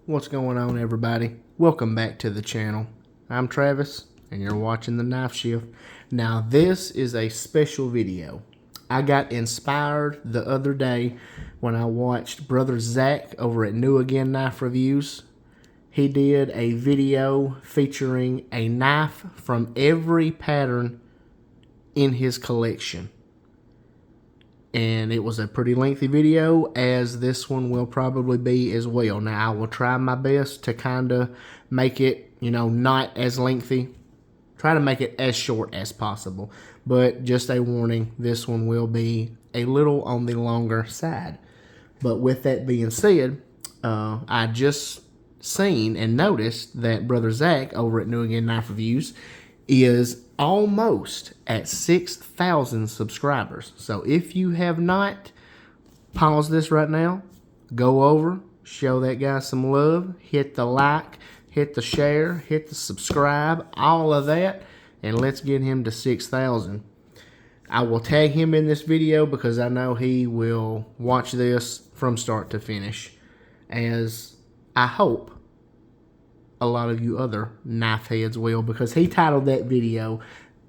What's going on, everybody? Welcome back to the channel. I'm Travis and you're watching The Knife Shift. Now this is a special video. I got inspired the other day when I watched Brother Zach over at New Again Knife Reviews. He did a video featuring a knife from every pattern in his collection. And it was a pretty lengthy video, as this one will probably be as well. Now, I will try my best to kind of make it, not as lengthy. Try to make it as short as possible. But just a warning, this one will be a little on the longer side. But with that being said, I just seen and noticed that Brother Zach over at New Again Knife Reviews is almost at 6,000 subscribers. So if you have not, pause this right now, go over, show that guy some love, hit the like, hit the share, hit the subscribe, all of that, and let's get him to 6,000. I will tag him in this video because I know he will watch this from start to finish, as I hope a lot of you other knife heads will, because he titled that video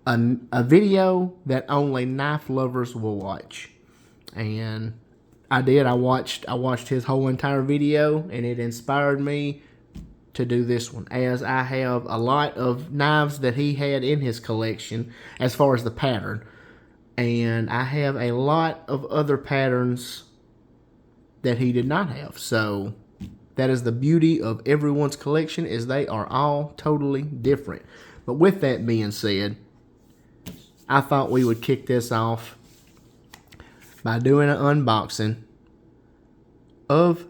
a video that only knife lovers will watch. And I did. I watched his whole entire video, and it inspired me to do this one, as I have a lot of knives that he had in his collection as far as the pattern, and I have a lot of other patterns that he did not have. So that is the beauty of everyone's collection, is they are all totally different. But with that being said, I thought we would kick this off by doing an unboxing of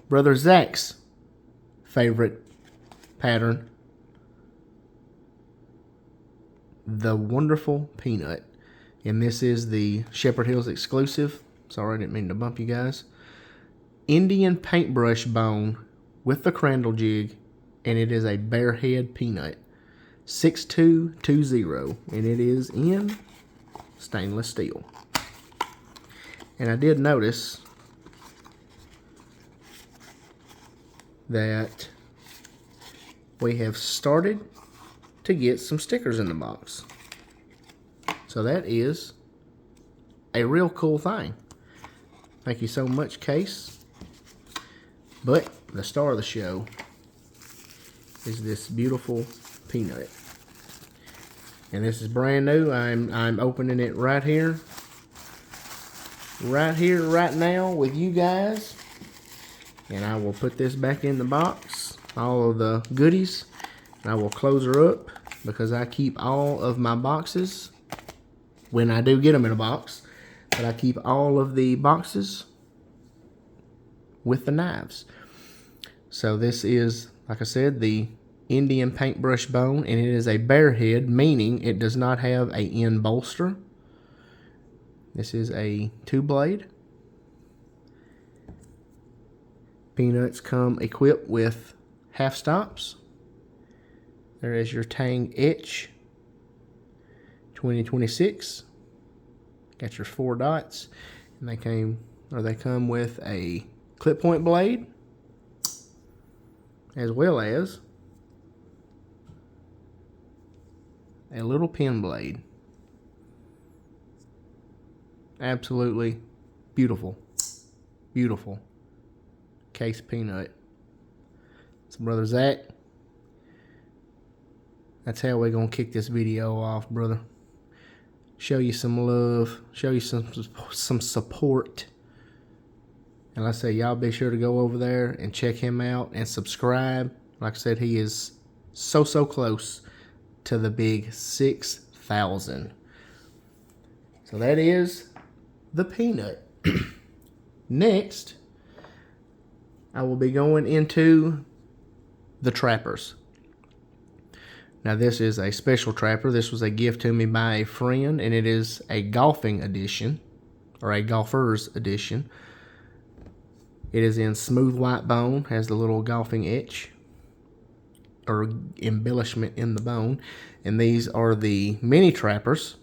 Brother Zach's favorite pattern, the wonderful Peanut. And this is the Shepherd Hills exclusive. Sorry, I didn't mean to bump you guys. Indian paintbrush bone with the crandall jig, and it is a Bearhead Peanut 6220, and it is in stainless steel. And I did notice that we have started to get some stickers in the box, so that is a real cool thing. Thank you so much, Case. But the star of the show is this beautiful Peanut, and this is brand new. I'm opening it right here, right now with you guys, and I will put this back in the box, all of the goodies, and I will close her up because I keep all of my boxes when I do get them in a box, but I keep all of the boxes with the knives. So this is, like I said, the Indian paintbrush bone, and it is a Bearhead, meaning it does not have a end bolster. This is a 2-blade. Peanuts come equipped with half stops. There is your Tang Etch 2026. Got your 4 dots, and they come with a clip point blade, as well as a little pen blade. Absolutely beautiful, beautiful Case Peanut. So Brother Zach, that's how we're gonna kick this video off, brother. Show you some love, show you some support. And like I say, y'all be sure to go over there and check him out and subscribe. Like I said, he is so close to the big 6,000. So that is the Peanut. Next, I will be going into the Trappers. Now this is a special Trapper. This was a gift to me by a friend, and it is a golfing edition, or a golfer's edition. It is in smooth white bone, has the little golfing etch or embellishment in the bone. And these are the mini Trappers.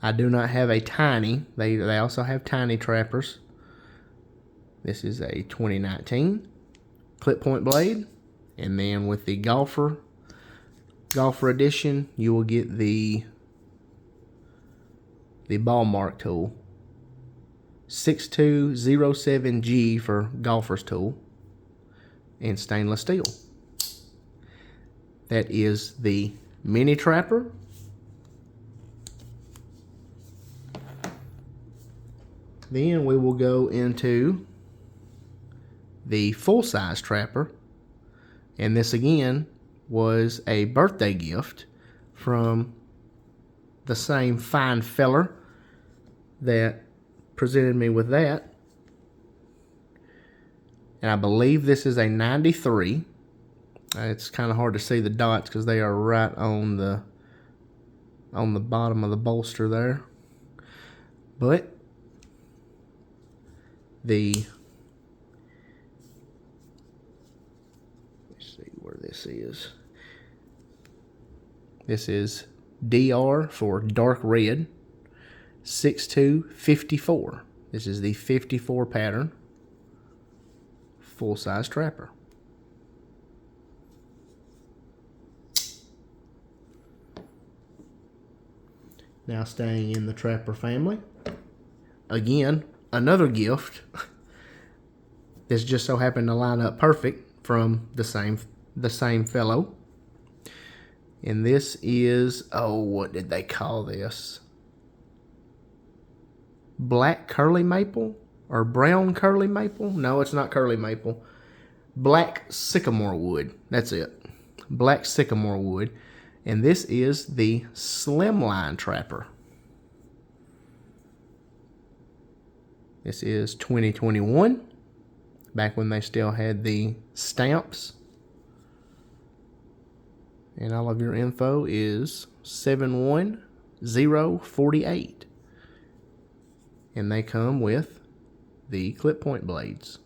I do not have a tiny. They also have tiny Trappers. This is a 2019. clip point blade. And then with the golfer edition, you will get the ball mark tool. 6207G for golfer's tool. And stainless steel. That is the mini trapper. Then we will go into the full-size trapper. And this again was a birthday gift from the same fine feller that presented me with that. And I believe this is a 93. It's kind of hard to see the dots because they are right on the bottom of the bolster there. But let's see where this is. This is DR for dark red, 6254. This is the 54 pattern full-size trapper. Now staying in the trapper family, again, another gift. This just so happened to line up perfect from the same fellow. And this is, what did they call this? Black curly maple or brown curly maple? No, it's not curly maple. Black sycamore wood. That's it. Black sycamore wood. And this is the Slimline Trapper. This is 2021. Back when they still had the stamps. And all of your info is 71048. And they come with the clip point blades.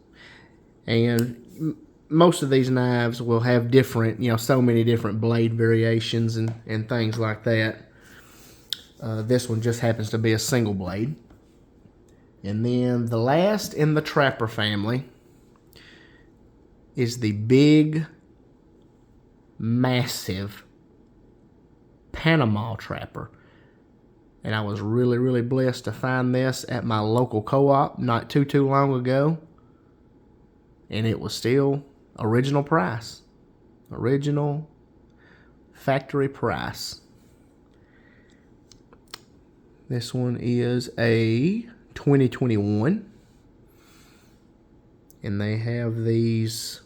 And most of these knives will have different, so many different blade variations and things like that. This one just happens to be a single blade. And then the last in the trapper family is the big, massive Panama trapper. And I was really, really blessed to find this at my local co-op not too long ago. And it was still original price. Original factory price. This one is a 2021. And they have these,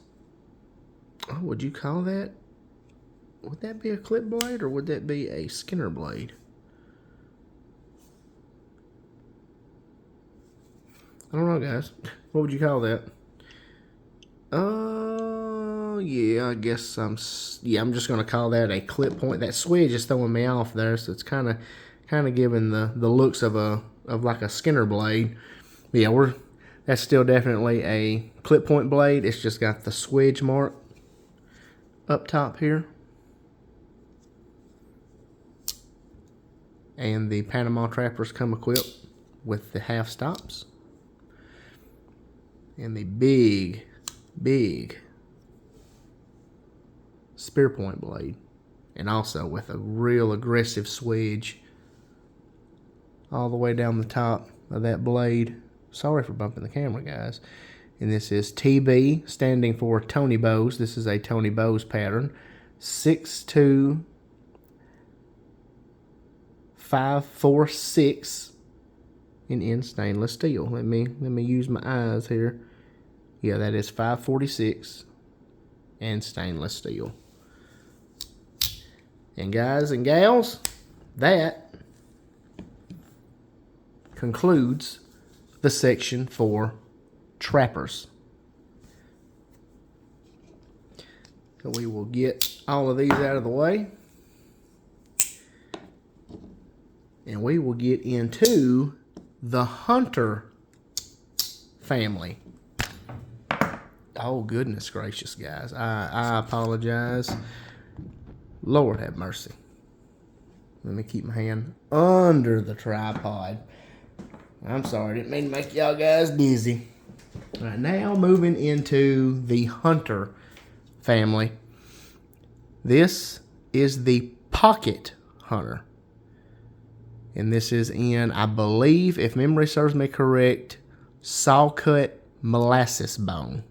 what would you call that? Would that be a clip blade or would that be a Skinner blade? I don't know, guys. What would you call that? Yeah, I guess I'm just gonna call that a clip point. That swedge is throwing me off there, so it's kind of giving the looks of like a Skinner blade. But yeah, that's still definitely a clip point blade. It's just got the swedge mark up top here. And the Panama trappers come equipped with the half stops. And the big spear point blade. And also with a real aggressive swedge all the way down the top of that blade. Sorry for bumping the camera, guys. And this is TB, standing for Tony Bose. This is a Tony Bose pattern. 62546 in stainless steel. Let me use my eyes here. Yeah, that is 546 and stainless steel. And guys and gals, that concludes the section for trappers. So we will get all of these out of the way. And we will get into the Hunter family. Oh, goodness gracious, guys. I apologize. Lord have mercy. Let me keep my hand under the tripod. I'm sorry. Didn't mean to make y'all guys dizzy. All right, now moving into the Hunter family. This is the Pocket Hunter. And this is in, I believe, if memory serves me correct, saw-cut molasses bone.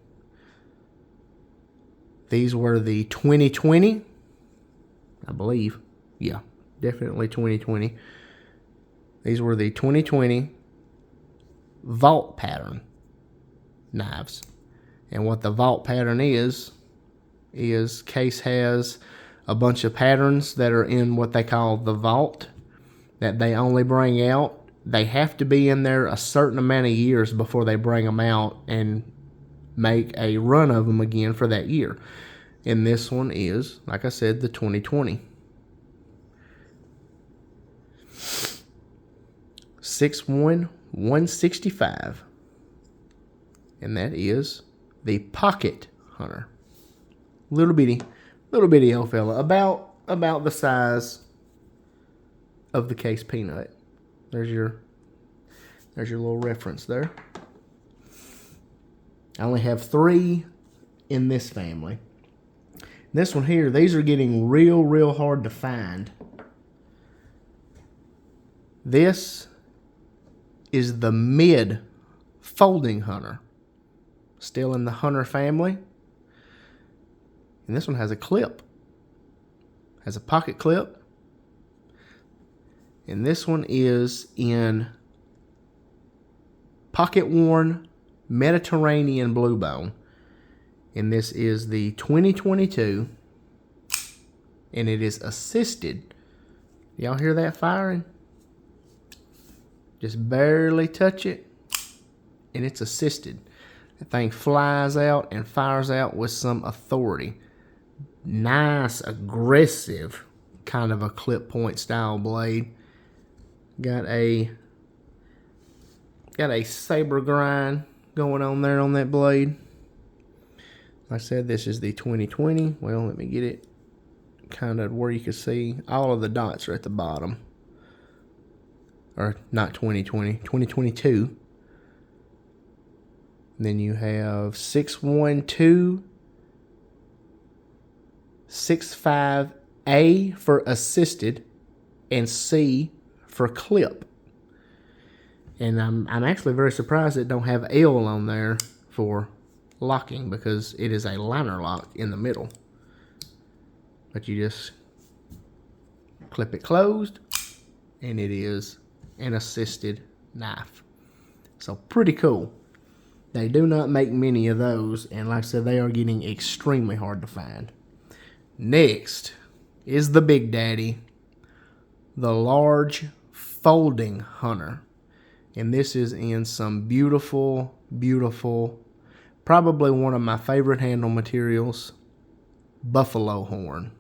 These were the 2020, I believe. Yeah, definitely 2020. These were the 2020 vault pattern knives. And what the vault pattern is Case has a bunch of patterns that are in what they call the vault that they only bring out. They have to be in there a certain amount of years before they bring them out and make a run of them again for that year. And this one is, like I said, the 2020. 6'1", 165. And that is the Pocket Hunter. Little bitty old fella. About the size of the Case Peanut. There's your little reference there. I only have 3 in this family. This one here, these are getting real hard to find. This is the Mid Folding Hunter. Still in the Hunter family. And this one has a clip. Has a pocket clip. And this one is in pocket worn Mediterranean blue bone. And this is the 2022. And it is assisted. Y'all hear that firing? Just barely touch it. And it's assisted. That thing flies out and fires out with some authority. Nice, aggressive kind of a clip point style blade. Got a saber grind going on there on that blade. Like I said, this is the 2020. Well, let me get it kind of where you can see all of the dots are at the bottom. Or not 2020, 2022. And then you have 612, 65A for assisted, and C for clip. And I'm actually very surprised it don't have L on there for locking, because it is a liner lock in the middle. But you just clip it closed, and it is an assisted knife. So pretty cool. They do not make many of those, and like I said, they are getting extremely hard to find. Next is the Big Daddy, the Large Folding Hunter. And this is in some beautiful, probably one of my favorite handle materials, buffalo horn.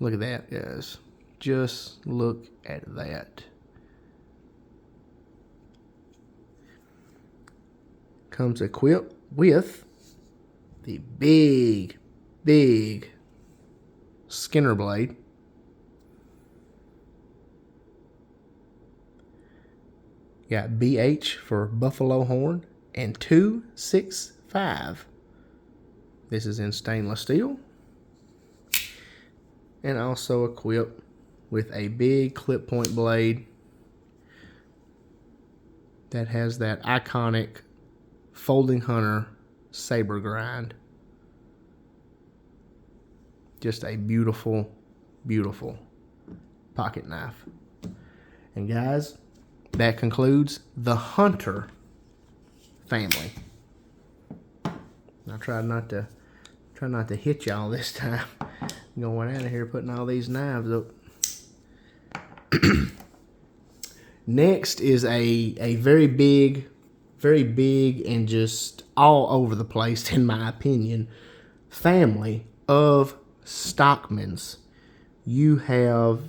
Look at that, guys. Just look at that. Comes equipped with the big Skinner blade. Got BH for buffalo horn and 265. This is in stainless steel. And also equipped with a big clip point blade that has that iconic Folding Hunter saber grind. Just a beautiful pocket knife. And guys, that concludes the Hunter family. I try not to hit y'all this time. Going out of here putting all these knives up. Next is a very big and just all over the place, in my opinion, family of Stockmans. You have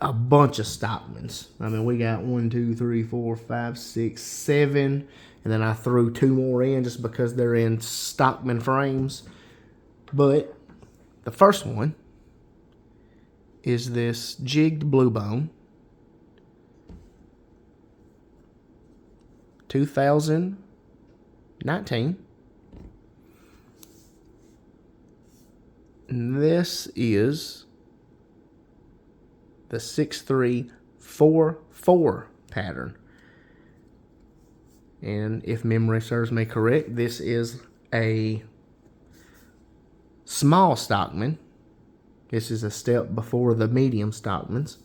a bunch of Stockmans. I mean, we got 1, 2, 3, 4, 5, 6, 7, and then I threw 2 more in just because they're in Stockman frames. But the first one is this jigged blue bone, 2000 19. And this is the 6344 pattern. And if memory serves me correct, this is a small Stockman. This is a step before the medium Stockmans.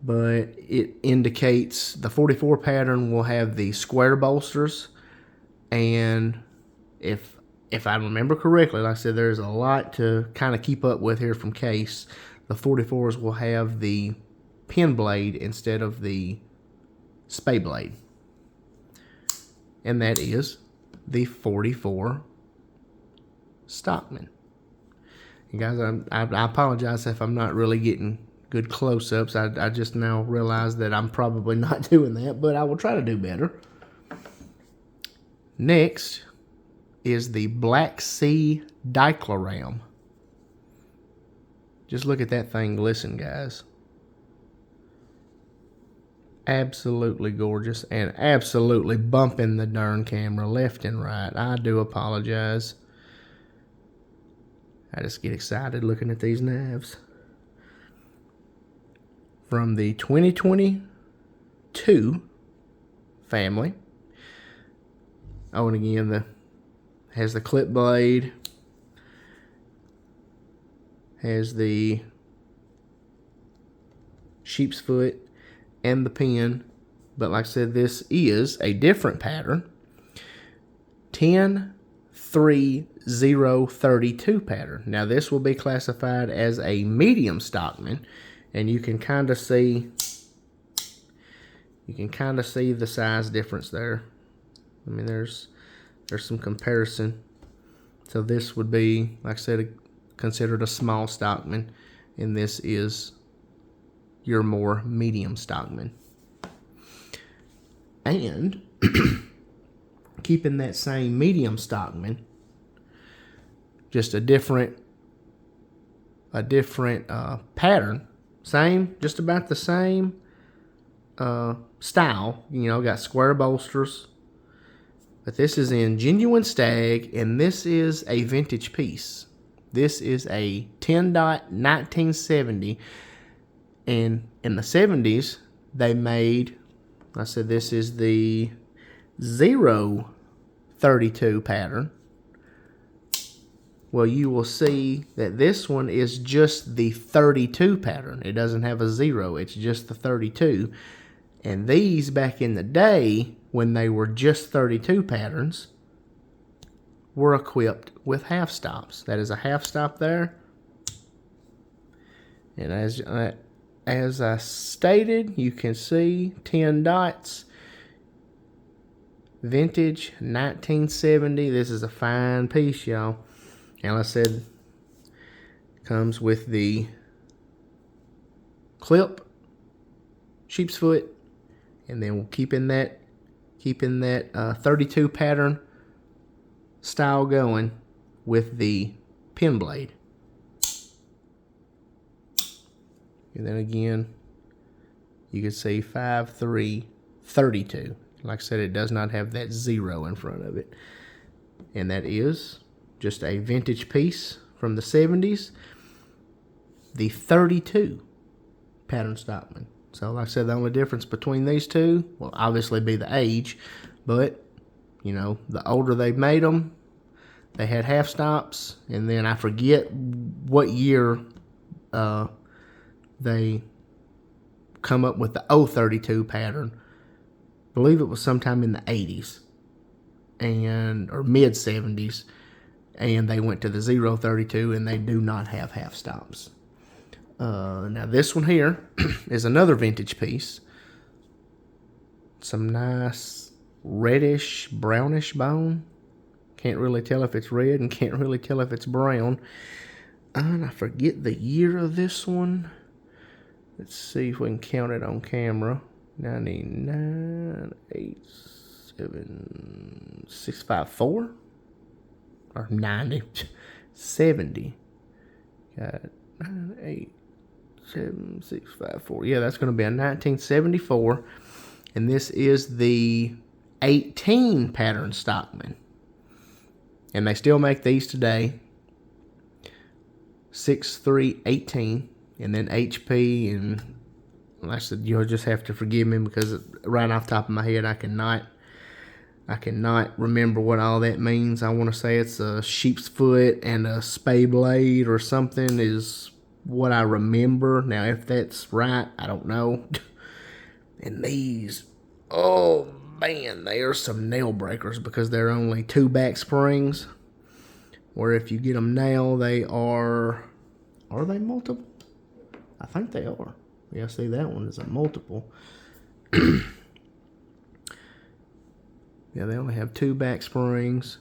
But it indicates the 44 pattern will have the square bolsters. And if I remember correctly, like I said, there's a lot to kind of keep up with here from Case. The 44s will have the pin blade instead of the spay blade. And that is the 44 Stockman. You guys, I apologize if I'm not really getting good close-ups. I just now realized that I'm probably not doing that, but I will try to do better. Next is the Black Sea Dicloram. Just look at that thing glisten, guys. Absolutely gorgeous and absolutely bumping the darn camera left and right. I do apologize. I just get excited looking at these knives. From the 2022 family. Oh, and again, has the clip blade, has the sheep's foot, and the pin. But like I said, this is a different pattern. 10-3-0-32 pattern. Now this will be classified as a medium Stockman, and you can kind of see the size difference there. I mean, there's some comparison. So this would be, like I said, considered a small Stockman, and this is your more medium Stockman. And keeping that same medium Stockman, just a different pattern, just about the same style. You know, got square bolsters. But this is in genuine stag, and this is a vintage piece. This is a 10-dot 1970, and in the 70s, they made, I said this is the 0-32 pattern. Well, you will see that this one is just the 32 pattern. It doesn't have a 0, it's just the 32. And these, back in the day, when they were just 32 patterns, were equipped with half stops. That is a half stop there. And as I stated, you can see 10 dots. Vintage 1970. This is a fine piece, y'all. And like I said, comes with the clip, sheep's foot, and then we'll keep in that 32 pattern style going with the pin blade. And then again, you can see 5-3-32. Like I said, it does not have that 0 in front of it. And that is just a vintage piece from the 70s. The 32 pattern Stockman. So like I said, the only difference between these two will obviously be the age. But, you know, the older they made them, they had half stops. And then I forget what year they come up with the 032 pattern. I believe it was sometime in the 80s or mid 70s, and they went to the 032, and they do not have half stops. Now this one here is another vintage piece. Some nice reddish, brownish bone. Can't really tell if it's red and can't really tell if it's brown. And I forget the year of this one. Let's see if we can count it on camera. 99, 8, 7, 654? Or 90, 70. Got 9, 8, 7, 6, 5, 4. Yeah, that's going to be a 1974. And this is the 18 pattern Stockman. And they still make these today. 6318. And then HP. And like I said, you'll just have to forgive me because right off the top of my head, I cannot remember what all that means. I want to say it's a sheep's foot and a spay blade or something is what I remember. Now, if that's right, I don't know. And these, oh man, they are some nail breakers because they're only 2 back springs. Or if you get them now, they are they multiple? I think they are. Yeah, see, that one is a multiple. Yeah, they only have 2 back springs.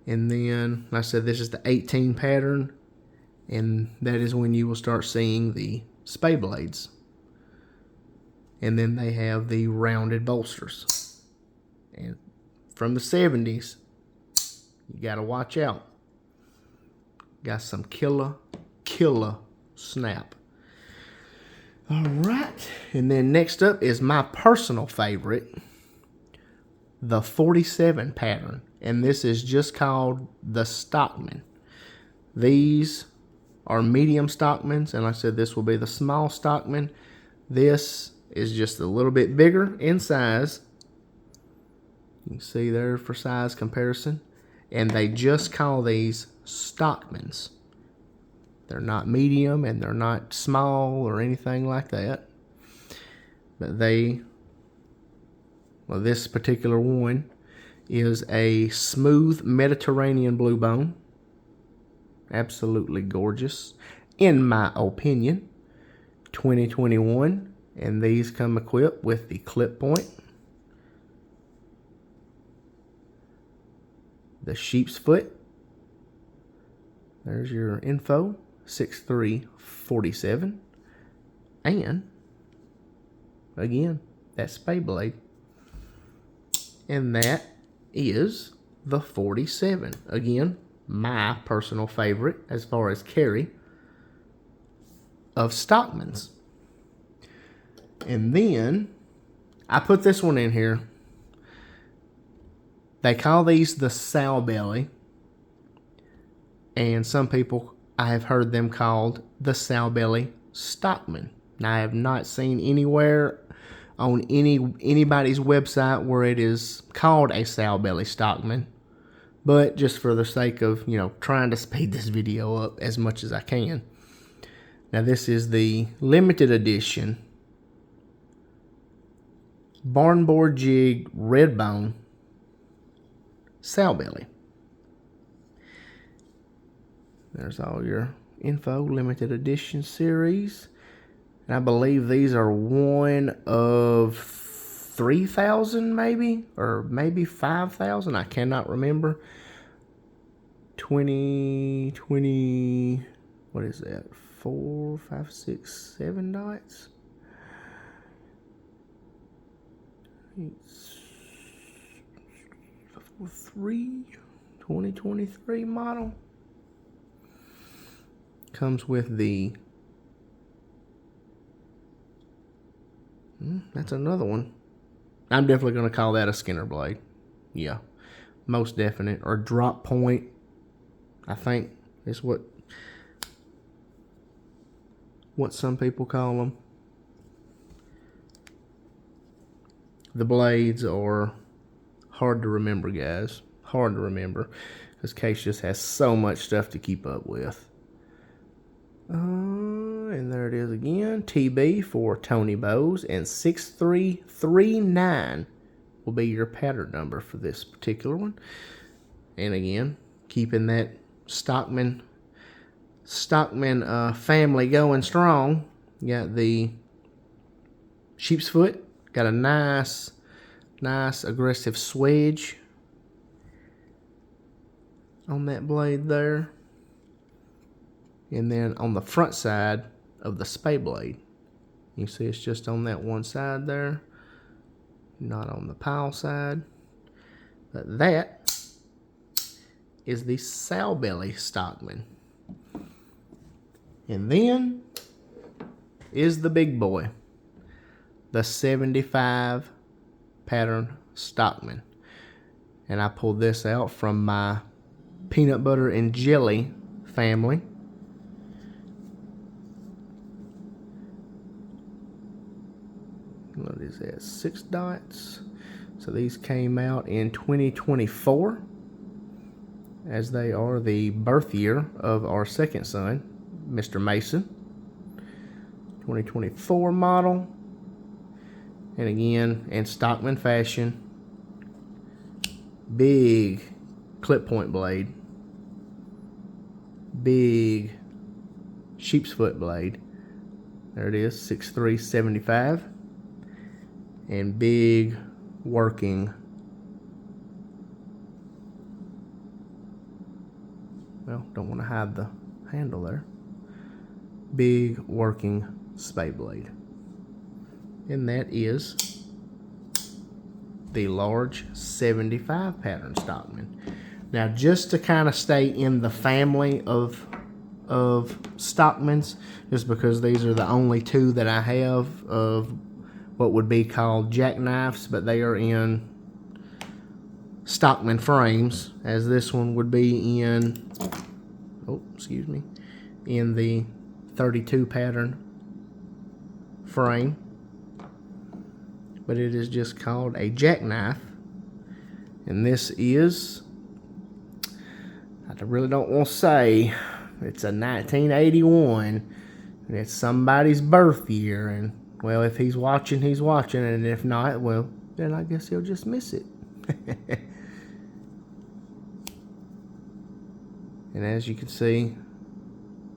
And then, like I said, this is the 18 pattern. And that is when you will start seeing the spay blades. And then they have the rounded bolsters. And from the 70s, you got to watch out. Got some killer snap. All right. And then next up is my personal favorite, the 47 pattern. And this is just called the Stockman. These are medium Stockmans. And like I said, this will be the small Stockman. This is just a little bit bigger in size. You can see there for size comparison. And they just call these Stockmans. They're not medium and they're not small or anything like that. But this particular one is a smooth Mediterranean blue bone. Absolutely gorgeous, in my opinion. 2021, and these come equipped with the clip point, the sheep's foot. There's your info, 6347, and again, that spay blade. And that is the 47. Again, my personal favorite as far as carry of Stockmans. And then I put this one in here. They call these the sow belly. And some people, I have heard them called the sow belly Stockman. Now, I have not seen anywhere on anybody's website where it is called a sow belly Stockman. But just for the sake of, trying to speed this video up as much as I can. Now, this is the limited edition barnboard jig red bone sow belly. There's all your info, limited edition series. And I believe these are one of 3,000 maybe, or maybe 5,000. I cannot remember. 20, what is that? 4, 5, 6, 7 dots. 2023 model. Comes with the, that's another one. I'm definitely going to call that a Skinner blade. Yeah, most definite. Or drop point, I think is what some people call them. The blades are hard to remember, guys. Hard to remember. This case just has so much stuff to keep up with. And there it is again. TB for Tony Bowes. And 6339 will be your pattern number for this particular one. And again, keeping that Stockman family going strong. You got the sheep's foot. Got a nice aggressive swedge on that blade there. And then on the front side of the spay blade, you see it's just on that one side there, not on the pile side. But that is the sow belly Stockman. And then is the big boy, the 75 pattern Stockman. And I pulled this out from my peanut butter and jelly family. What is that? 6 dots. So these came out in 2024, as they are the birth year of our second son, Mr. Mason. 2024 model. And again, in Stockman fashion, big clip point blade, big sheep's foot blade. There it is, 6.375, and big working, well, don't want to hide the handle there, big working spade blade. And that is the large 75 pattern Stockman. Now, just to kind of stay in the family of Stockmans, just because these are the only two that I have of what would be called jackknives, but they are in Stockman frames, as this one would be in, in the 32 pattern frame. But it is just called a jackknife. And this is, I really don't want to say, it's a 1981, and it's somebody's birth year. And, well, if he's watching, he's watching. And if not, well, then I guess he'll just miss it. And as you can see,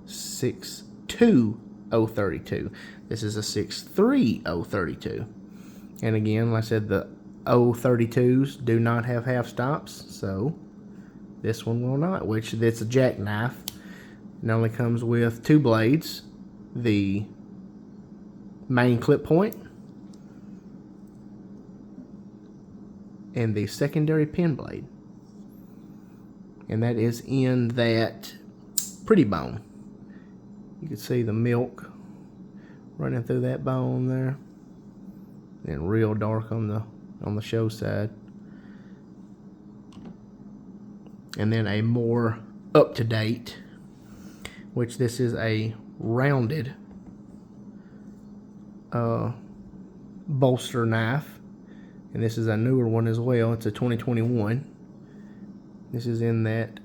6.2.032. This is a 6.3.032. And again, like I said, the 032s do not have half stops, so this one will not, which it's a jackknife. It only comes with 2 blades, the main clip point and the secondary pin blade. And that is in that pretty bone. You can see the milk running through that bone there. And real dark on the show side. And then a more up-to-date, which this is a rounded bolster knife. And this is a newer one as well. It's a 2021. This is in that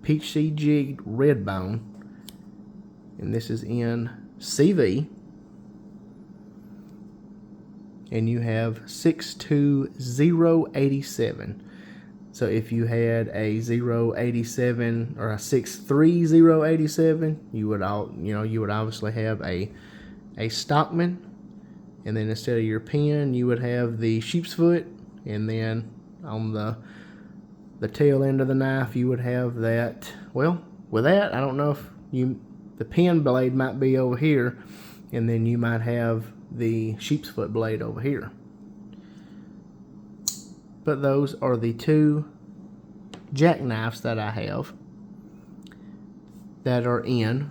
peach seed jigged red bone. And this is in CV. And you have 6.2.087. So if you had a 087 or a 6.3.087, you would obviously have a Stockman, and then instead of your pin, you would have the sheep's foot, and then on the tail end of the knife, you would have that. Well, with that, I don't know if the pin blade might be over here, and then you might have the sheep's foot blade over here. But those are the 2 jackknives that I have that are in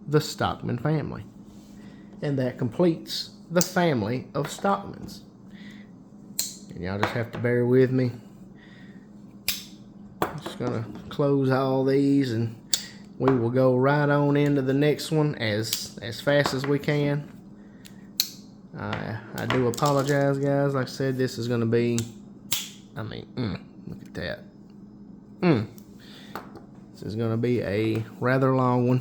the Stockman family. And that completes the family of Stockmans. And y'all just have to bear with me. I'm just gonna close all these and we will go right on into the next one as fast as we can. I do apologize, guys. Like I said, this is going to be, look at that. This is going to be a rather long one.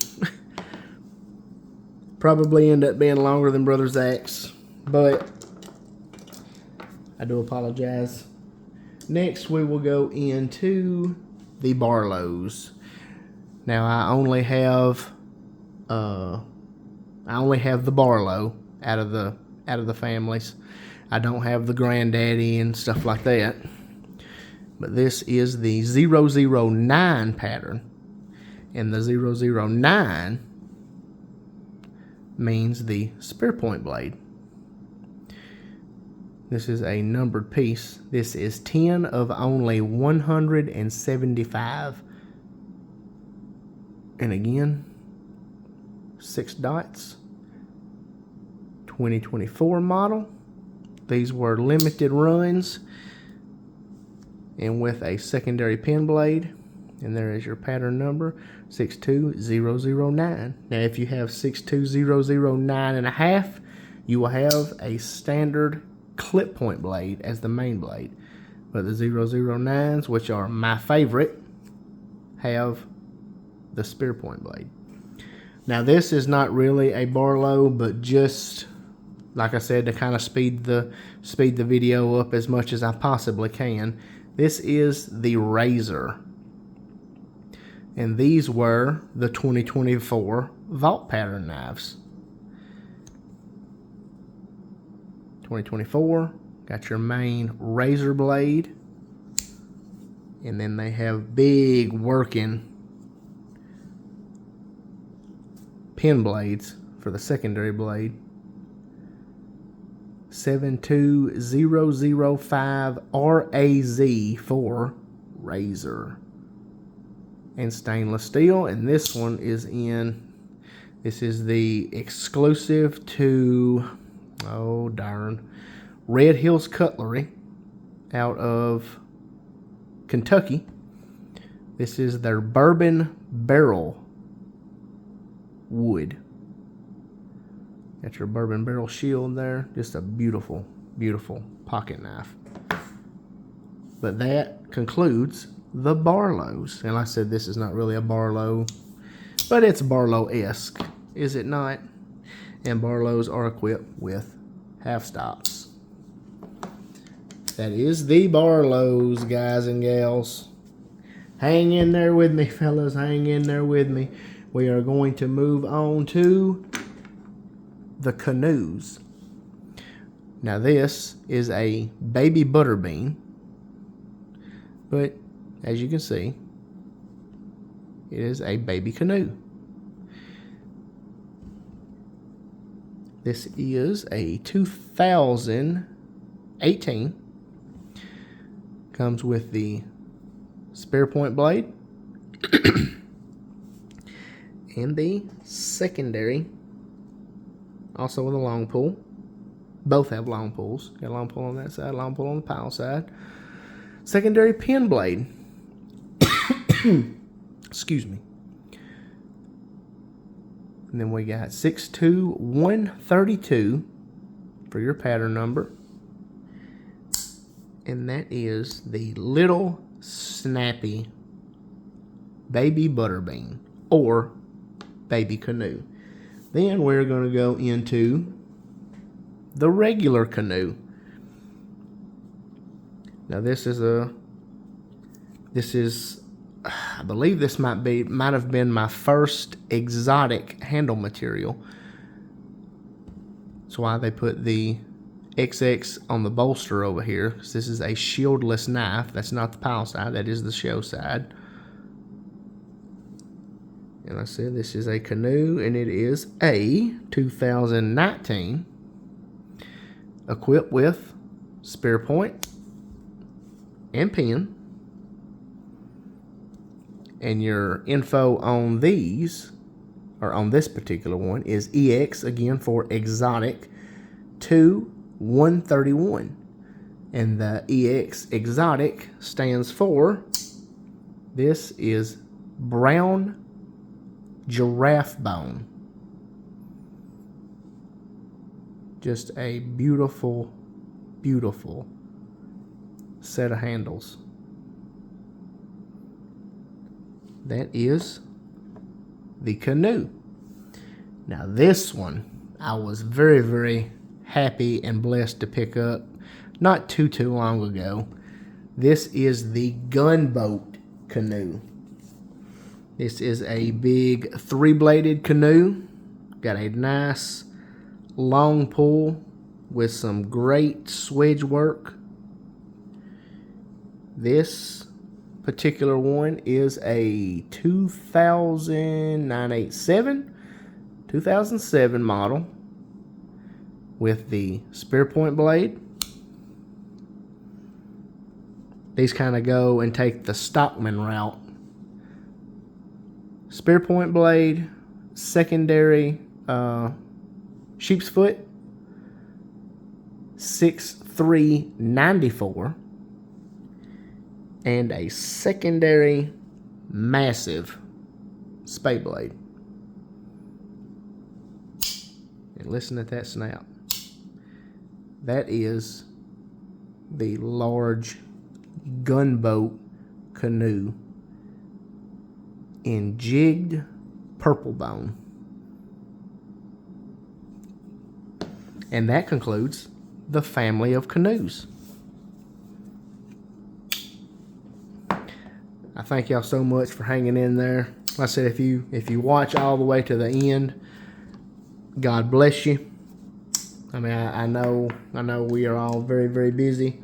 Probably end up being longer than Brother Zach's, but I do apologize. Next, we will go into the Barlows. Now, I only have the Barlow out of the families. I don't have the Granddaddy and stuff like that. But this is the 009 pattern. And the 009 means the spear point blade. This is a numbered piece. This is 10 of only 175. And again, 6 dots. 2024 model. These were limited runs. and with a secondary pin blade. And there is your pattern number, 62009. Now if you have 62009 and a half, you will have a standard clip point blade as the main blade. But the 009s, which are my favorite, have the spear point blade. Now this is not really a Barlow, but just like I said, to kind of speed the video up as much as I possibly can. This is the Razor, and these were the 2024 vault pattern knives. 2024, got your main razor blade, and then they have big working pin blades for the secondary blade. 72005 RAZ for Razor, and stainless steel. And this one is this is the exclusive to, oh darn, Red Hills Cutlery out of Kentucky. This is their bourbon barrel wood. Got your bourbon barrel shield there. Just a beautiful, beautiful pocket knife. But that concludes the Barlows. And like I said, this is not really a Barlow, but it's Barlow-esque, is it not? And Barlows are equipped with half stops. That is the Barlows, guys and gals. Hang in there with me, fellas. Hang in there with me. We are going to move on to the Canoes. Now this is a baby butterbean, but as you can see, it is a baby canoe. This is a 2018. Comes with the spear point blade and the secondary, also with a long pull. Both have long pulls. Got a long pull on that side, long pull on the pile side. Secondary pin blade. Excuse me. And then we got 62132 for your pattern number. And that is the Little Snappy Baby Butterbean or Baby Canoe. Then we're going to go into the regular canoe. Now this is I believe this might have been my first exotic handle material. That's why they put the XX on the bolster over here, because this is a shieldless knife. That's not the pile side, that is the show side. And I said this is a canoe, and it is a 2019, equipped with spear point and pin. And your info on these, or on this particular one, is EX, again for exotic, 2131. And the EX exotic stands for, this is brown giraffe bone. Just a beautiful, beautiful set of handles. That is the canoe. Now this one, I was very, very happy and blessed to pick up not too long ago. This is the gunboat canoe. This is a big 3-bladed canoe. Got a nice long pull with some great swedge work. This particular one is a 2007 model with the spear point blade. These kind of go and take the Stockman route. Spear point blade, secondary sheep's foot, 6394. and a secondary massive spade blade. And listen at that snap. That is the large gunboat canoe in jigged purple bone. And that concludes the family of canoes. I thank y'all so much for hanging in there. Like I said, if you watch all the way to the end, God bless you. I mean, I know we are all very, very busy,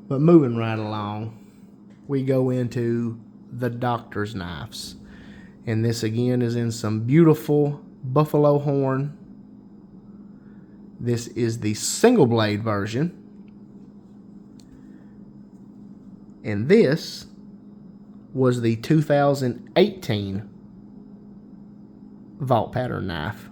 but moving right along, we go into the doctor's knives, and this again is in some beautiful buffalo horn. This is the single blade version, and this was the 2018 vault pattern knife.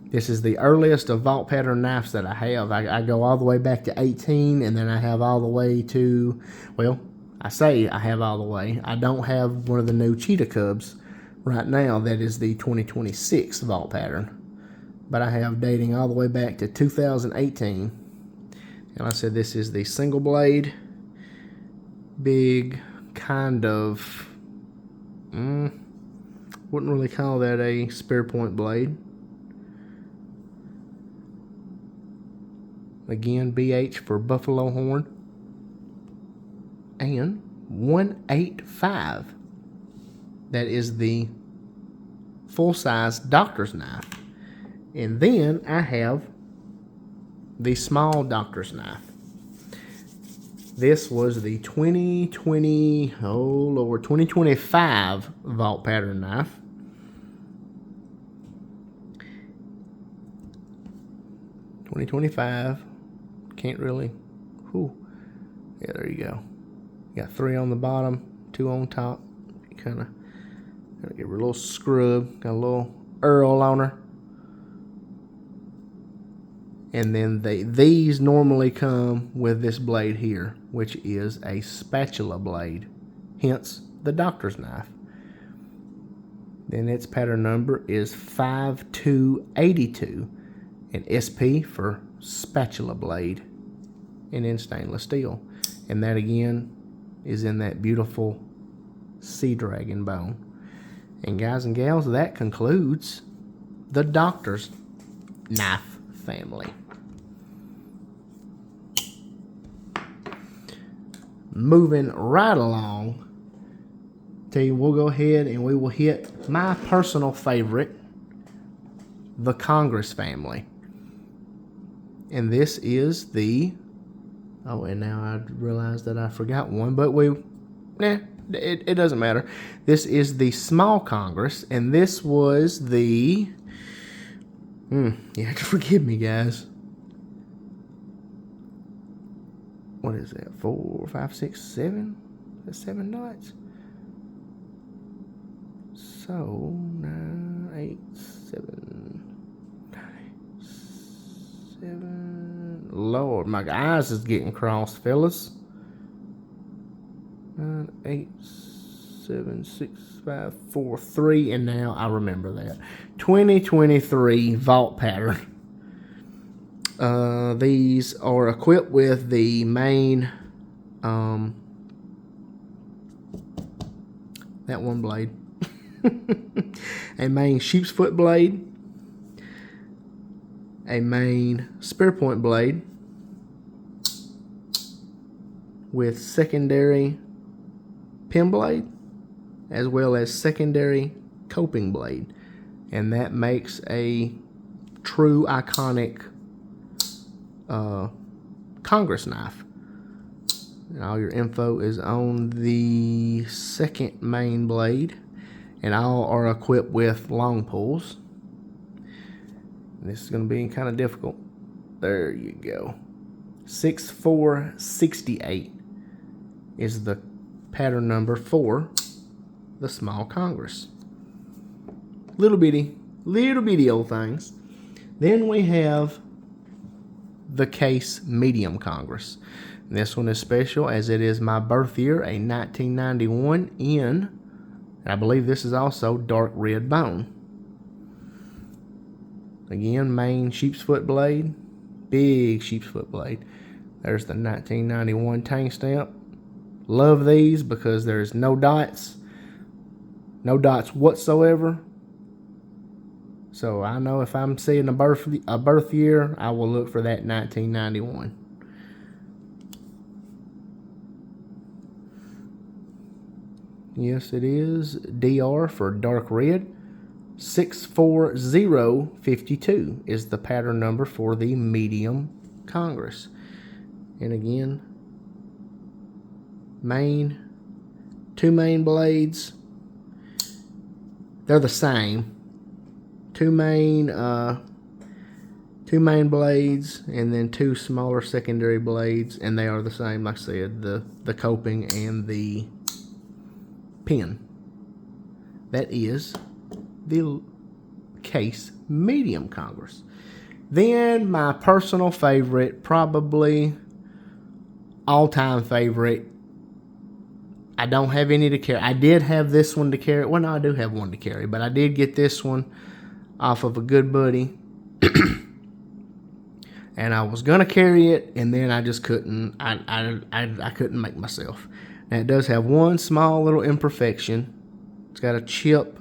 This is the earliest of vault pattern knives that I have. I go all the way back to 18, and then I have all the way to, well, I say I have all the way. I don't have one of the new Cheetah Cubs right now. That is the 2026 vault pattern. But I have dating all the way back to 2018. And I said this is the single blade. Big, kind of, wouldn't really call that a spear point blade. Again, BH for buffalo horn. And 185. That is the full-size doctor's knife. And then I have the small doctor's knife. This was the 2025 vault pattern knife. Can't really. Whew. Yeah, there you go. Got 3 on the bottom, 2 on top. Kind of give her a little scrub. Got a little Earl on her. And then these normally come with this blade here, which is a spatula blade, hence the doctor's knife. Then its pattern number is 5282, and SP for spatula blade, and in stainless steel. And that again is in that beautiful sea dragon bone. And guys and gals, that concludes the doctor's knife family. Moving right along, tell you, we'll go ahead and we will hit my personal favorite, the Congress family. And this is the, oh, and now I realize that I forgot one, but it doesn't matter. This is the small Congress, and this was the, you have to forgive me, guys. What is that? 4, 5, 6, 7? That's 7 dots. So 9, 8, 7, 7. Lord, my eyes is getting crossed, fellas. 9, 8, 7, 6, 5, 4, 3, and now I remember that. 2023 vault pattern. These are equipped with the main, that one blade, a main sheep's foot blade, a main spear point blade with secondary pin blade, as well as secondary coping blade, and that makes a true iconic Congress knife. And all your info is on the second main blade, and all are equipped with long pulls. And this is going to be kind of difficult. There you go. 6468 is the pattern number for the small Congress. Little bitty old things. Then we have the case medium Congress. This one is special as it is my birth year, a 1991 in, I believe this is also dark red bone. Again, main sheep's foot blade, big sheep's foot blade. There's the 1991 tank stamp. Love these because there's no dots whatsoever. So I know if I'm seeing a birth year, I will look for that 1991. Yes, it is DR for dark red. 64052 is the pattern number for the medium Congress. And again, two main blades. They're the same. Two main blades, and then two smaller secondary blades, and they are the same. Like I said, the coping and the pin. That is the Case Medium Congress. Then my personal favorite, probably all-time favorite. I don't have any to carry. I did have this one to carry. Well, no, I do have one to carry, but I did get this one off of a good buddy. And I was gonna carry it, and then I just couldn't. I couldn't make myself. Now it does have one small little imperfection. It's got a chip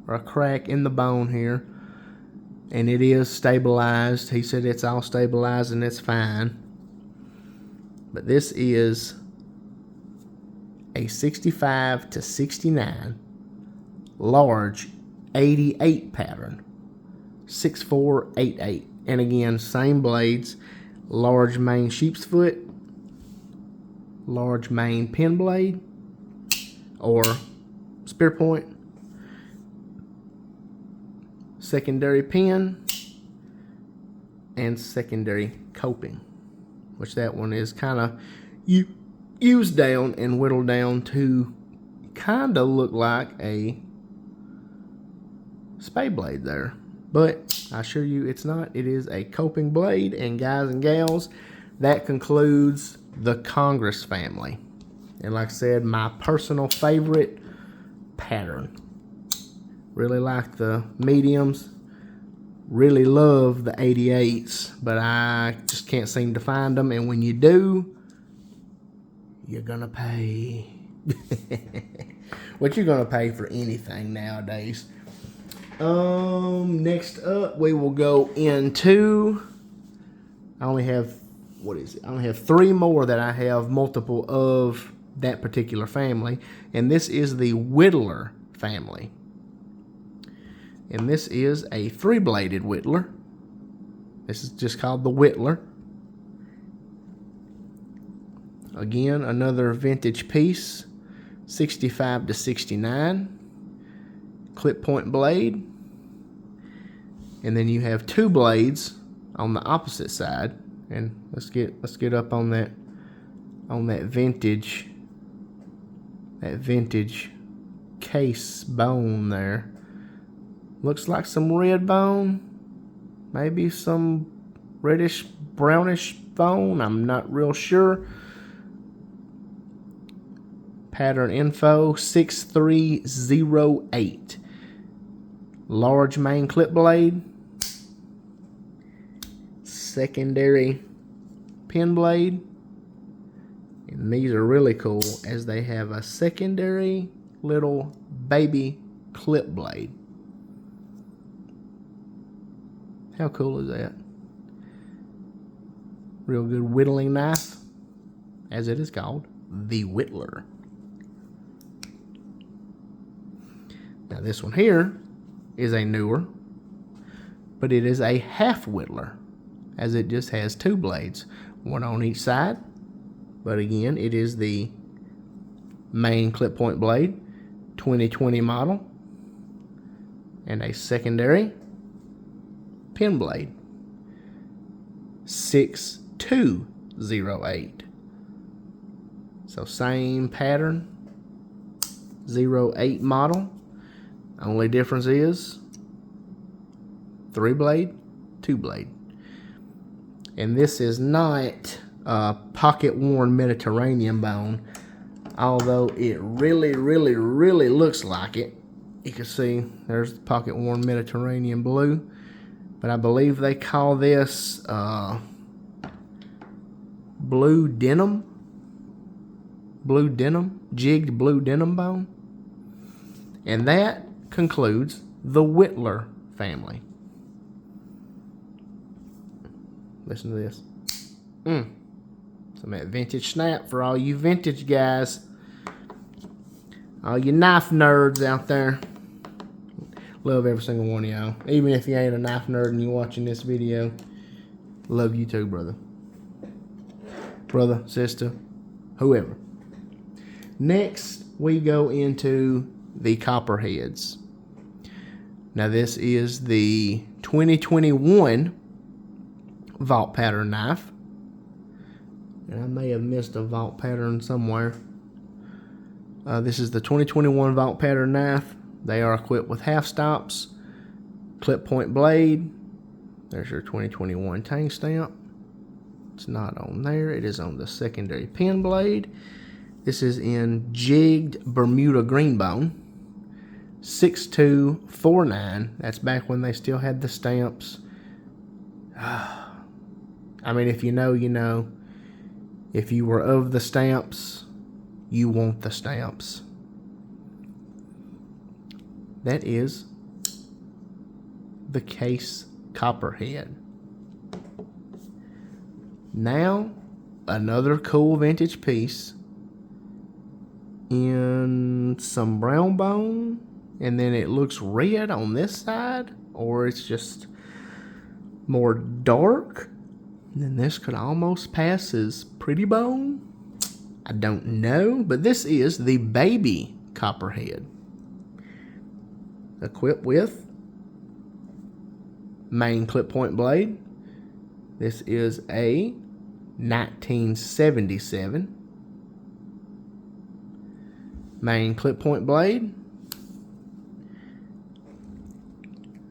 or a crack in the bone here, and it is stabilized. He said it's all stabilized and it's fine. But this is a 65 to 69 large 88 pattern, 6488. And again, same blades, large main sheep's foot, large main pin blade or spear point, secondary pin, and secondary coping, which that one is kind of used down and whittled down to kind of look like a spade blade there. But I assure you it's not. It is a coping blade. And guys and gals, that concludes the Congress family. And like I said, my personal favorite pattern. Really like the mediums. Really love the 88s. But I just can't seem to find them. And when you do, you're gonna pay. What you're gonna pay for anything nowadays. Next up we will go into, I only have three more that I have multiple of that particular family, and this is the Whittler family. And this is a three-bladed Whittler. This is just called the Whittler. Again, another vintage piece, 65 to 69. Clip point blade, and then you have two blades on the opposite side. And let's get up on that vintage case bone there. Looks like some red bone, maybe some reddish brownish bone, I'm not real sure. Pattern info 6308. Large main clip blade, secondary pin blade, and these are really cool as they have a secondary little baby clip blade. How cool is that? Real good whittling knife, as it is called, the Whittler. Now this one here is a newer, but it is a half Whittler, as it just has two blades, one on each side. But again, it is the main clip point blade, 2020 model, and a secondary pin blade, 6208. So same pattern, 08 model. Only difference is 3 blade, 2 blade. And this is not pocket worn Mediterranean bone, although it really looks like it. You can see there's the pocket worn Mediterranean blue, but I believe they call this blue denim, jigged blue denim bone. And that concludes the Whittler family. Listen to this. Some of that vintage snap for all you vintage guys. All you knife nerds out there. Love every single one of y'all. Even if you ain't a knife nerd and you're watching this video, love you too, brother. Brother, sister, whoever. Next, we go into the Copperheads. Now, this is the 2021 vault pattern knife. And I may have missed a vault pattern somewhere. This is the 2021 vault pattern knife. They are equipped with half stops, clip point blade. There's your 2021 tang stamp. It's not on there. It is on the secondary pin blade. This is in jigged Bermuda greenbone. 6249. That's back when they still had the stamps. I mean, if you know, you know. If you were of the stamps, you want the stamps. That is the Case Copperhead. Now, another cool vintage piece in some brown bone, and then it looks red on this side, or it's just more dark. And then this could almost pass as pretty bone. I don't know, but this is the baby Copperhead. Equipped with main clip point blade. This is a 1977 main clip point blade.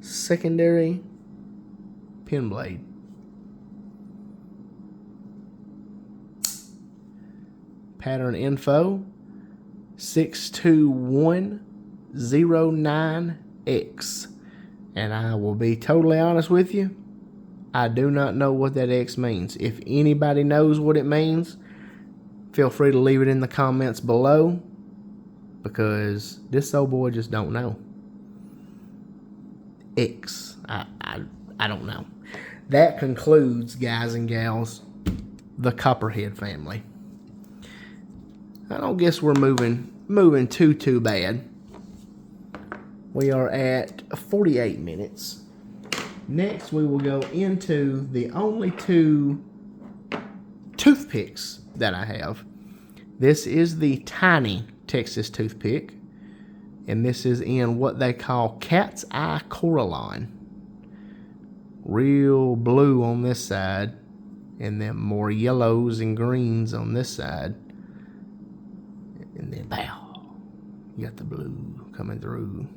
Secondary pin blade. Pattern info 62109X. And I will be totally honest with you, I do not know what that X means. If anybody knows what it means, feel free to leave it in the comments below, because this old boy just don't know. X. I don't know. That concludes, guys and gals, the Copperhead family. I don't guess we're moving too bad. We are at 48 minutes. Next, we will go into the only two toothpicks that I have. This is the tiny Texas toothpick, and this is in what they call Cat's Eye Coraline. Real blue on this side, and then more yellows and greens on this side. And then, pow, you got the blue coming through.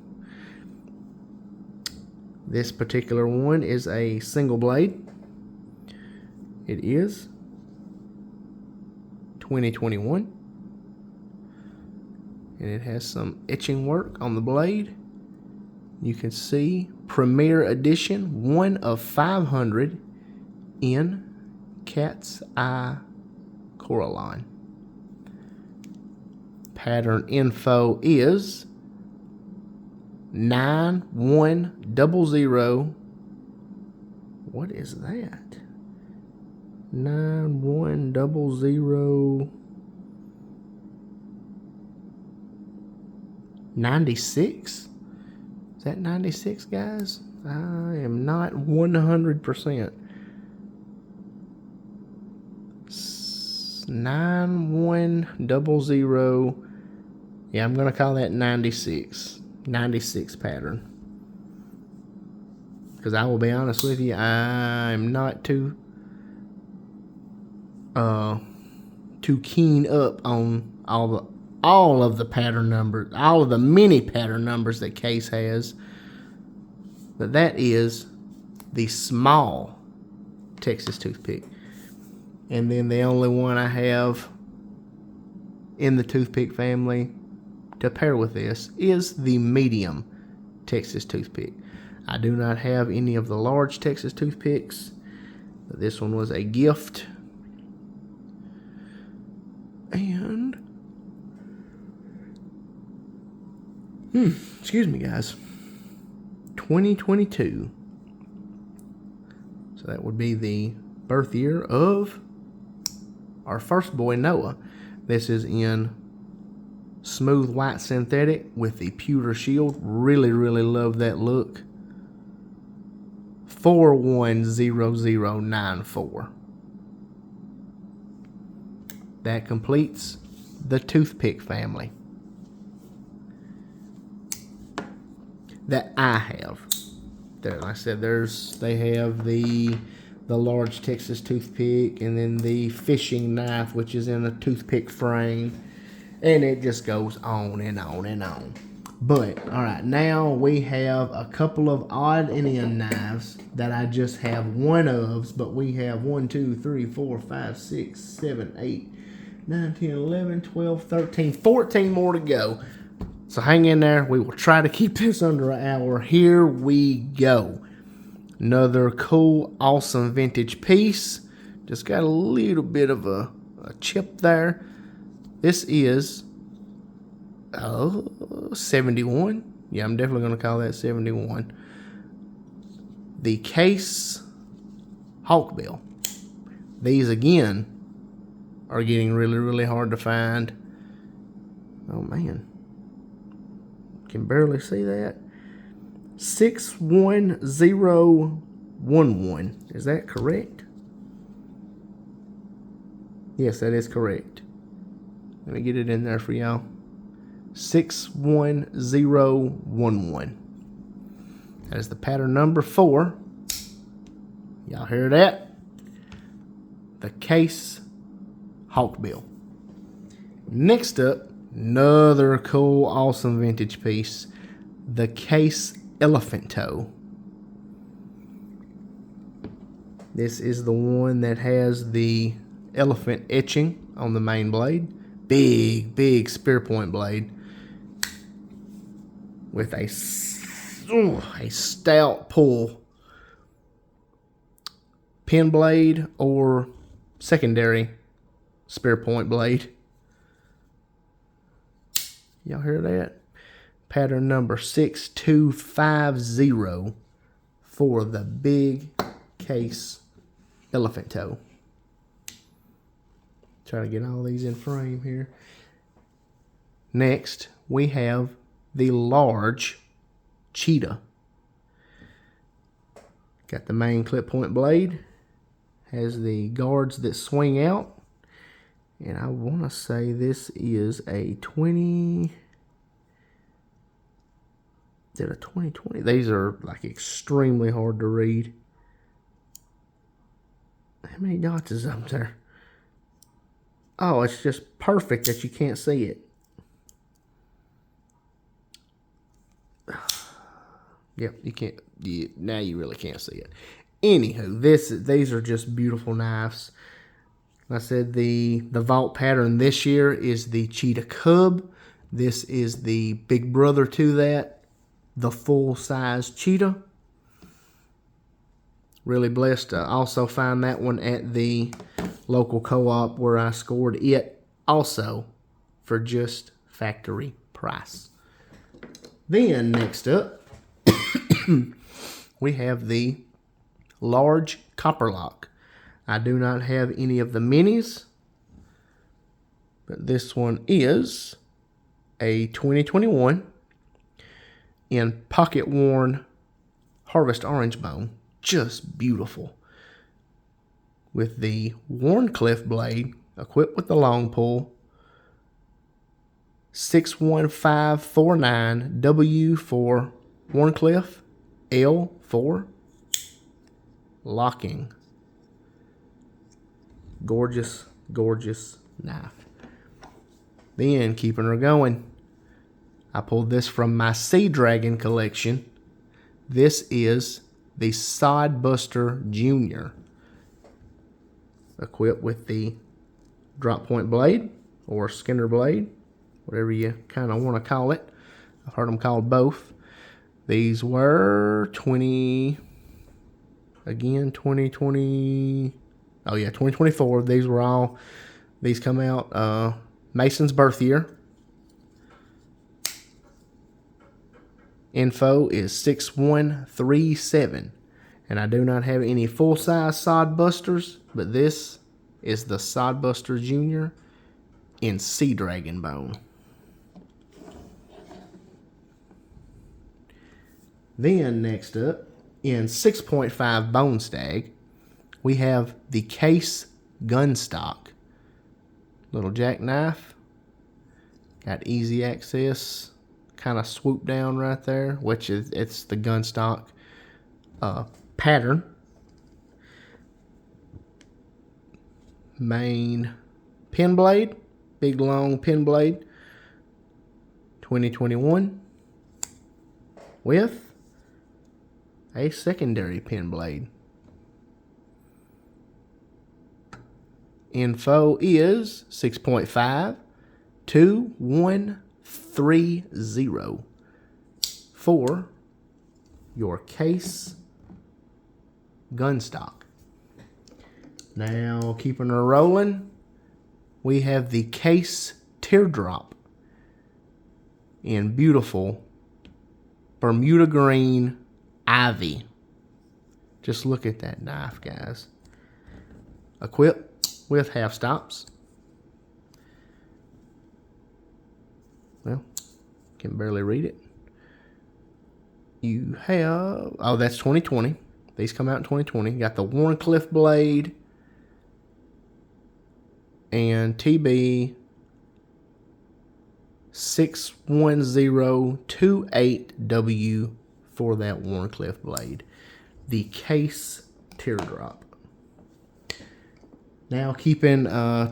This particular one is a single blade. It is 2021. And it has some etching work on the blade. You can see Premier Edition, 1 of 500 in Cat's Eye Coraline. Pattern info is 9100. What is that? 9100 96? Is that 96, guys? I am not 100%. 9100. Yeah, I'm going to call that 96. 96 pattern. Because I will be honest with you, I'm not too keen up on all of the pattern numbers, all of the many pattern numbers that Case has. But that is the small Texas toothpick. And then the only one I have in the toothpick family to pair with this is the medium Texas toothpick. I do not have any of the large Texas toothpicks. This one was a gift. And excuse me, guys. 2022. So that would be the birth year of our first boy, Noah. This is in smooth white synthetic with the pewter shield. Really, really love that look. 410094. That completes the toothpick family that I have. There, like I said, they have the large Texas toothpick, and then the fishing knife, which is in a toothpick frame, and it just goes on and on and on. But all right, now we have a couple of odd and end knives that I just have one of, but we have 1, 2, 3, 4, 5, 6, 7, 8, 9, 10, 11, 12, 13, 14 more to go. So hang in there. We will try to keep this under an hour. Here we go. Another cool, awesome vintage piece. Just got a little bit of a chip there. This is 71. Yeah, I'm definitely going to call that 71. The Case Hawkbill. These, again, are getting really, really hard to find. Oh, man. Can barely see that. 61011. Is that correct? Yes, that is correct. Let me get it in there for y'all. 61011. That is the pattern number 4. Y'all hear that? The Case Hawkbill. Next up, another cool, awesome vintage piece. The Case Elephant Toe. This is the one that has the elephant etching on the main blade. Big, big spear point blade with a stout pull. Pin blade or secondary spear point blade. Y'all hear that? Pattern number 6250 for the big Case Elephant Toe. Try to get all these in frame here. Next, we have the large Cheetah. Got the main clip point blade. Has the guards that swing out. And I want to say this is a 20... Is it a 2020? These are like extremely hard to read. How many dots is up there? Oh, it's just perfect that you can't see it. Yep, you can't. Now you really can't see it. Anywho, these are just beautiful knives. Like I said, the vault pattern this year is the Cheetah Cub. This is the big brother to that, the full-size Cheetah. Really blessed to also find that one at the local co-op where I scored it also for just factory price. Then next up, we have the large copper lock. I do not have any of the minis, but this one is a 2021 in pocket worn harvest orange bone. Just beautiful. With the Wharncliffe blade equipped with the long pull. 61549 W for Wharncliffe, L for locking. Gorgeous, gorgeous knife. Then, keeping her going, I pulled this from my Sea Dragon collection. This is the Sodbuster Jr. equipped with the drop point blade or Skinner blade, whatever you kind of want to call it. I've heard them called both. These were 2024. These come out Mason's birth year. Info is 6137. And I do not have any full-size Sod Busters, but this is the Sod Buster Jr. in Sea Dragon Bone. Then next up, in 6.5 Bone Stag, we have the Case Gunstock. Little jackknife. Got easy access. Kind of swoop down right there, which is it's the Gunstock pattern. Main pin blade, big long pin blade, 2021, with a secondary pin blade. Info is 6.5 2130 for your Case Gunstock. Now, keeping her rolling, we have the Case Teardrop in beautiful Bermuda green ivy. Just look at that knife, guys. Equipped with half stops. Well, can barely read it. You have, oh, that's 2020. These come out in 2020. Got the Wharncliffe blade and TB 61028W for that Wharncliffe blade. The Case Teardrop. Now keeping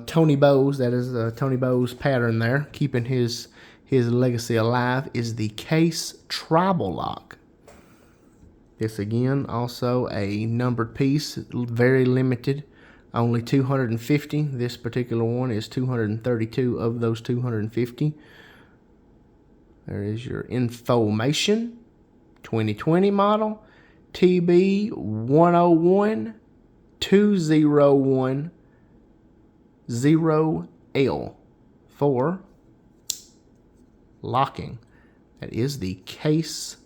Tony Bowes, that is Tony Bowes pattern there, keeping his legacy alive, is the Case Tribal Lock. This again, also a numbered piece, very limited, only 250. This particular one is 232 of those 250. There is your information, 2020 model, TB 101201-0L for locking. That is the Case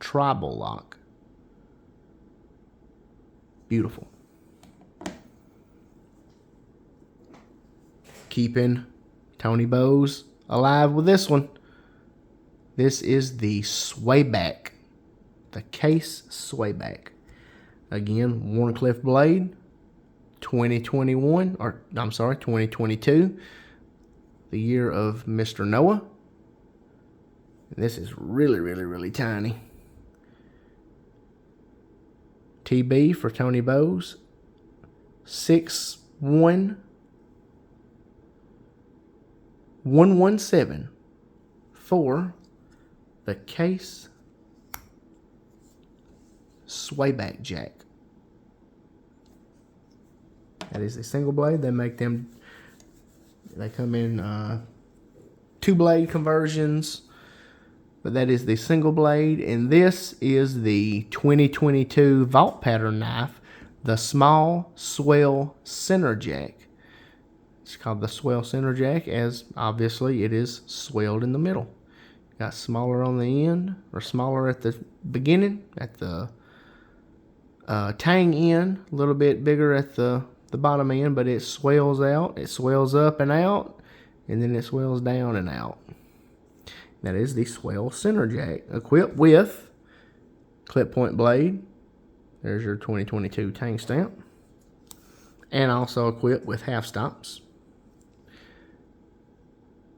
Tribal Lock. Beautiful. Keeping Tony Bowes alive with this one. This is the Swayback. The Case Swayback. Again, Wharncliffe blade. 2022. The year of Mr. Noah. And this is really, really, really tiny. TB for Tony Bowes. 61117 for the Case Swayback Jack. That is a single blade. They make them, they come in 2 blade conversions, but that is the single blade. And this is the 2022 Vault Pattern knife, the Small Swell Center Jack. It's called the Swell Center Jack, as obviously it is swelled in the middle. Got smaller on the end, or smaller at the beginning, at the tang end, a little bit bigger at the bottom end, but it swells out. It swells up and out, and then it swells down and out. That is the Swell Center Jack, equipped with clip point blade. There's your 2022 tang stamp. And also equipped with half stops.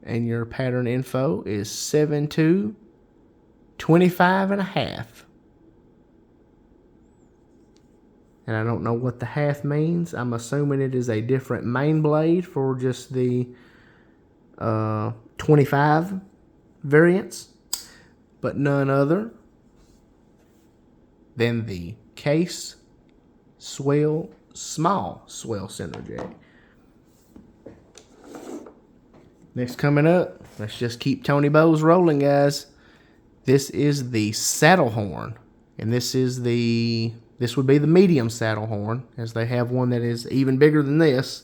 And your pattern info is 7225.5. And I don't know what the half means. I'm assuming it is a different main blade for just the 25 variants, but none other than the Case Swell small swell center jack. Next coming up, let's just keep Tony Bowes rolling, guys. This is the saddle horn, and this would be the medium saddle horn, as they have one that is even bigger than this.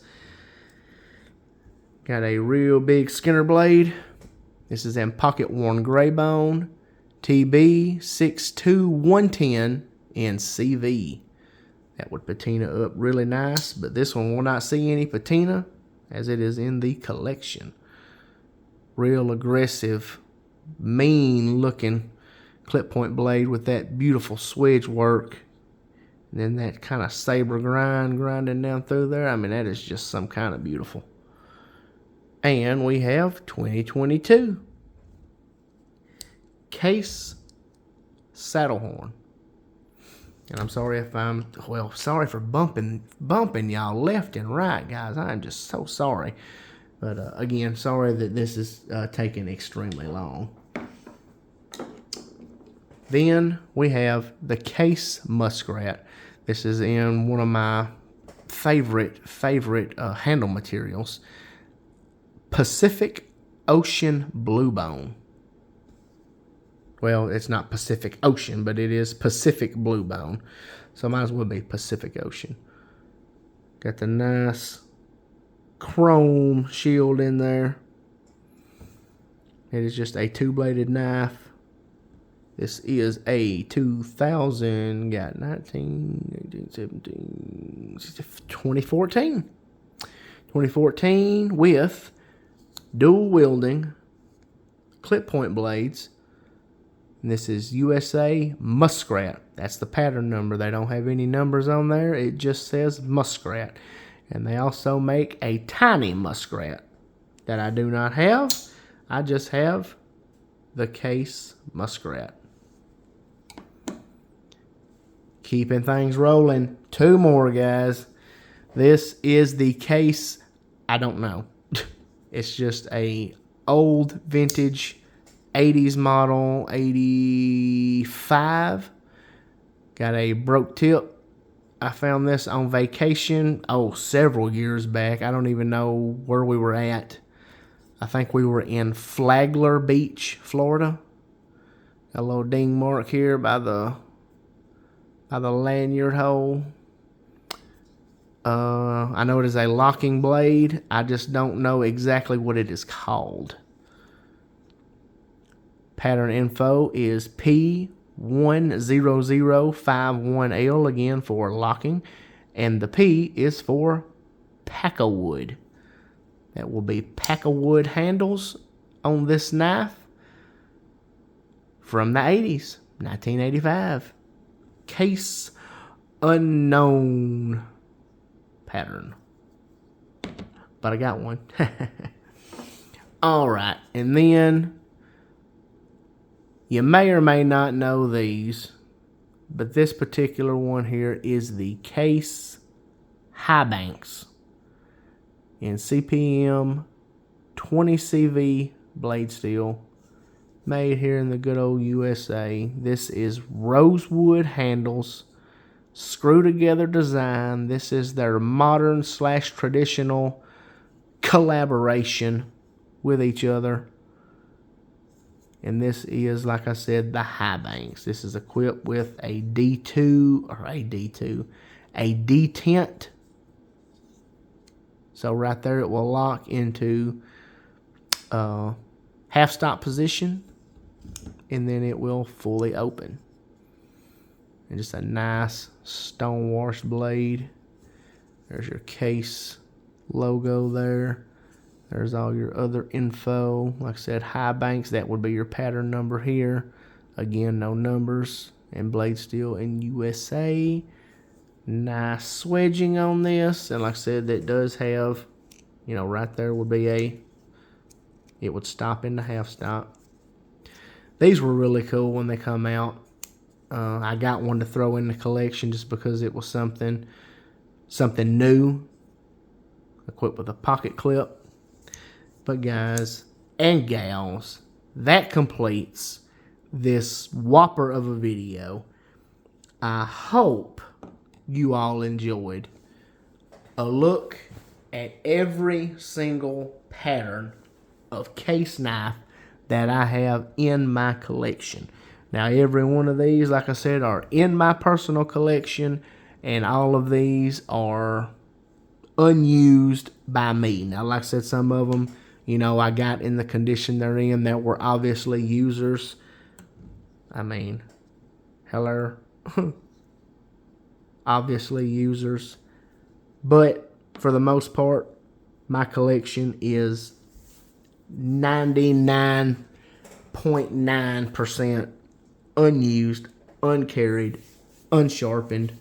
Got a real big Skinner blade. This is in pocket worn gray bone, TB 62110 in CV. That would patina up really nice, but this one will not see any patina as it is in the collection. Real aggressive, mean looking clip point blade with that beautiful swedge work. And then that kind of saber grinding down through there. I mean, that is just some kind of beautiful. And we have 2022 Case saddle horn. And I'm sorry if sorry for bumping y'all left and right, guys. I'm just so sorry. But again, sorry that this is taking extremely long. Then we have the Case Muskrat. This is in one of my favorite handle materials, Pacific Ocean Blue Bone. Well, it's not Pacific Ocean, but it is Pacific Blue Bone. So might as well be Pacific Ocean. Got the nice chrome shield in there. It is just a two-bladed knife. This is a 2000, got 19, 18, 17, 2014. 2014 with dual wielding clip point blades. And this is USA Muskrat. That's the pattern number. They don't have any numbers on there. It just says Muskrat. And they also make a tiny Muskrat that I do not have. I just have the Case Muskrat. Keeping things rolling. Two more, guys. This is the Case, I don't know. It's just a old vintage 80s model, 85. Got a broke tip. I found this on vacation, several years back. I don't even know where we were at. I think we were in Flagler Beach, Florida. Got a little ding mark here by the lanyard hole. I know it is a locking blade. I just don't know exactly what it is called. Pattern info is P10051L, again for locking. And the P is for Packawood. That will be Packawood handles on this knife from the 80s, 1985. Case unknown pattern. But I got one. Alright, and then you may or may not know these, but this particular one here is the Case Highbanks in CPM 20CV blade steel, made here in the good old USA. This is rosewood handles, screw together design. This is their modern / traditional collaboration with each other. And this is, like I said, the Highbanks. This is equipped with a detent. So right there it will lock into half stop position, and then it will fully open. And just a nice stone washed blade. There's your Case logo there. There's all your other info. Like I said, Highbanks, that would be your pattern number here. Again, no numbers. And blade steel in USA. Nice swedging on this. And like I said, that does have, right there would be it would stop in the half stop. These were really cool when they come out. I got one to throw in the collection just because it was something new. Equipped with a pocket clip. But guys and gals, that completes this whopper of a video. I hope you all enjoyed. a look at every single pattern of case knife that I have in my collection. Now, every one of these, like I said, are in my personal collection, and all of these are unused by me. Now, like I said, some of them, I got in the condition they're in that were obviously users. I mean, hello. Obviously users. But for the most part, my collection is 99.9% unused, uncarried, unsharpened,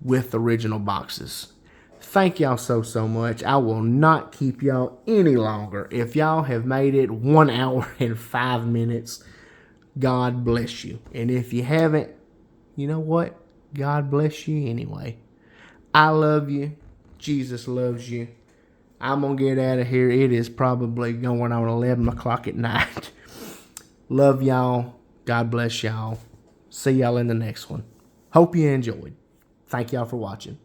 with original boxes. Thank y'all so much. I will not keep y'all any longer. If y'all have made it 1 hour and 5 minutes, God bless you. And if you haven't, you know what? God bless you anyway. I love you. Jesus loves you. I'm going to get out of here. It is probably going on 11 o'clock at night. Love y'all. God bless y'all. See y'all in the next one. Hope you enjoyed. Thank y'all for watching.